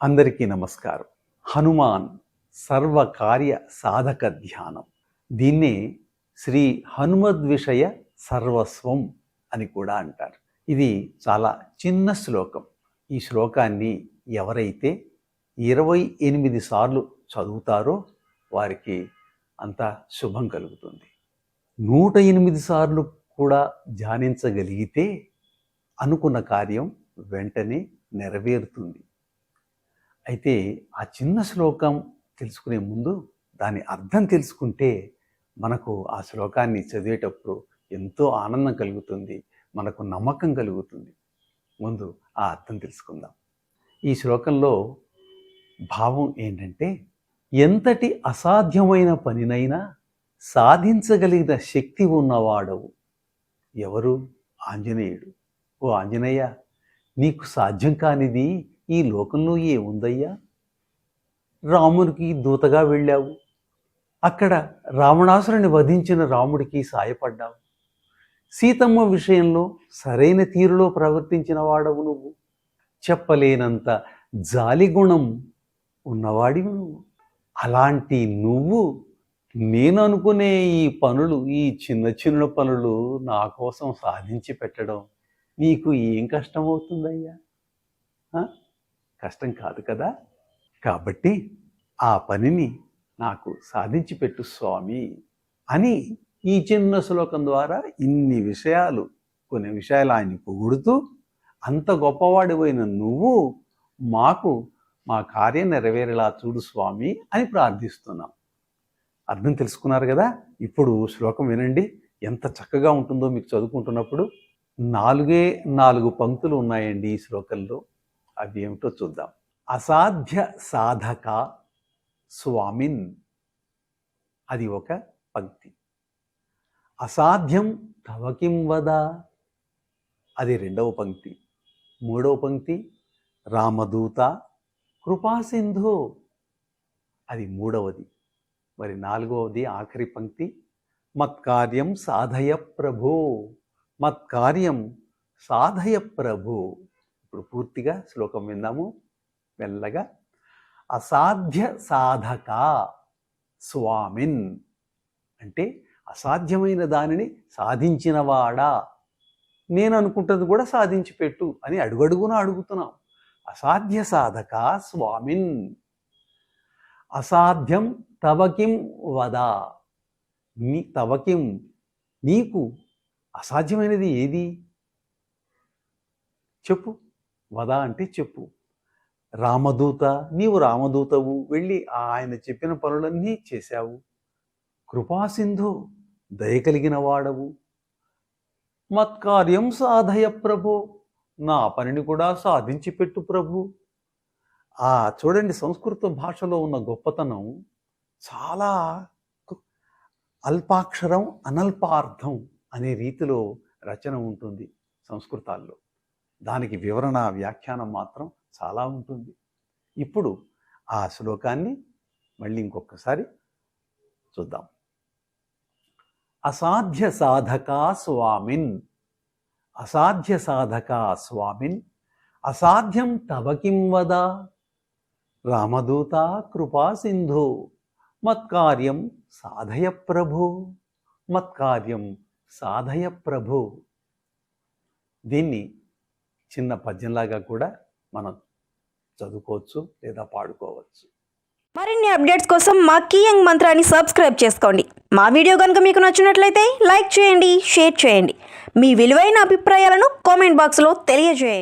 అందరికీ నమస్కారం. హనుమాన్ సర్వకార్య సాధక ధ్యానం. దీన్నే శ్రీ హనుమద్విషయ సర్వస్వం అని కూడా అంటారు. ఇది చాలా చిన్న శ్లోకం. ఈ శ్లోకాన్ని ఎవరైతే 28 సార్లు చదువుతారో వారికి అంత శుభం కలుగుతుంది. 108 సార్లు కూడా ధ్యానించగలిగితే అనుకున్న కార్యం వెంటనే నెరవేరుతుంది. అయితే ఆ చిన్న శ్లోకం తెలుసుకునే ముందు దాని అర్థం తెలుసుకుంటే మనకు ఆ శ్లోకాన్ని చదివేటప్పుడు ఎంతో ఆనందం కలుగుతుంది, మనకు నమ్మకం కలుగుతుంది. ముందు ఆ అర్థం తెలుసుకుందాం. ఈ శ్లోకంలో భావం ఏంటంటే, ఎంతటి అసాధ్యమైన పనినైనా సాధించగలిగిన శక్తి ఉన్నవాడవు. ఎవరు? ఆంజనేయుడు. ఓ ఆంజనేయ, నీకు సాధ్యం కానిది ఈ లోకంలో ఏముందయ్యా? రామునికి దూతగా వెళ్ళావు, అక్కడ రావణాసురుని వధించిన రాముడికి సాయపడ్డావు. సీతమ్మ విషయంలో సరైన తీరులో ప్రవర్తించిన వాడవు నువ్వు. చెప్పలేనంత జాలిగుణం ఉన్నవాడివి నువ్వు. అలాంటి నువ్వు నేను అనుకునే ఈ పనులు, ఈ చిన్న చిన్న పనులు నా కోసం సాధించి పెట్టడం నీకు ఏం కష్టమవుతుందయ్యా? కష్టం కాదు కదా. కాబట్టి ఆ పనిని నాకు సాధించి పెట్టు స్వామి అని ఈ చిన్న శ్లోకం ద్వారా ఇన్ని విషయాలు, కొన్ని విషయాలు ఆయన్ని పొగుడుతూ, అంత గొప్పవాడివైన నువ్వు మాకు మా కార్యం నెరవేరేలా చూడు స్వామి అని ప్రార్థిస్తున్నాం. అర్థం తెలుసుకున్నారు కదా. ఇప్పుడు శ్లోకం వినండి, ఎంత చక్కగా ఉంటుందో మీకు చదువుకుంటున్నప్పుడు. 4 పంక్తులు ఉన్నాయండి ఈ శ్లోకంలో. అవి ఏమిటో చూద్దాం. అసాధ్య సాధక స్వామిన్, అది ఒక పంక్తి. అసాధ్యం తవకిం వద, అది 2వ పంక్తి. 3వ పంక్తి రామదూత కృపాసింధు, అది 3వది. మరి 4వది ఆఖరి పంక్తి మత్కార్యం సాధయ ప్రభో, మత్కార్యం సాధయ ప్రభో. ఇప్పుడు పూర్తిగా శ్లోకం విందాము మెల్లగా. అసాధ్య సాధక స్వామిన్ అంటే అసాధ్యమైన దానిని సాధించినవాడా, నేను అనుకుంటుంది కూడా సాధించి పెట్టు అని అడుగడుగునా అడుగుతున్నాం. అసాధ్య సాధక స్వామిన్. అసాధ్యం తవకిం వద, తవకిం నీకు అసాధ్యమైనది ఏది చెప్పు. వద అంటే చెప్పు. రామదూత, నీవు రామదూతవు, వెళ్ళి ఆయన చెప్పిన పనులన్నీ చేశావు. కృపాసింధు, దయ కలిగిన వాడవు. మత్కార్యం సాధయ ప్రభో, నా పనిని కూడా సాధించి పెట్టు ప్రభు. చూడండి, సంస్కృత భాషలో ఉన్న గొప్పతనం చాలా అల్పాక్షరం అనల్పార్థం అనే రీతిలో రచన ఉంటుంది సంస్కృతాల్లో. దానికి వివరణ, వ్యాఖ్యానం మాత్రం చాలా ఉంటుంది. ఇప్పుడు ఆ శ్లోకాన్ని మళ్ళీ ఇంకొకసారి చూద్దాం. అసాధ్య సాధకా స్వామిన్, అసాధ్య సాధకా స్వామిన్, అసాధ్యం తవకిం వద, రామదూత కృపాసింధు, మత్కార్యం సాధయ ప్రభు, మత్కార్యం సాధయ ప్రభు. దీన్ని చిన్న పద్యంలాగా కూడా మనం చదువుకోవచ్చు లేదా పాడుకోవచ్చు. మరిన్ని అప్డేట్స్ కోసం మా కీయంగ్ మంత్రాన్ని సబ్స్క్రైబ్ చేసుకోండి. మా వీడియో కనుక మీకు నచ్చినట్లయితే లైక్ చేయండి, షేర్ చేయండి. మీ విలువైన అభిప్రాయాలను కామెంట్ బాక్స్లో తెలియజేయండి.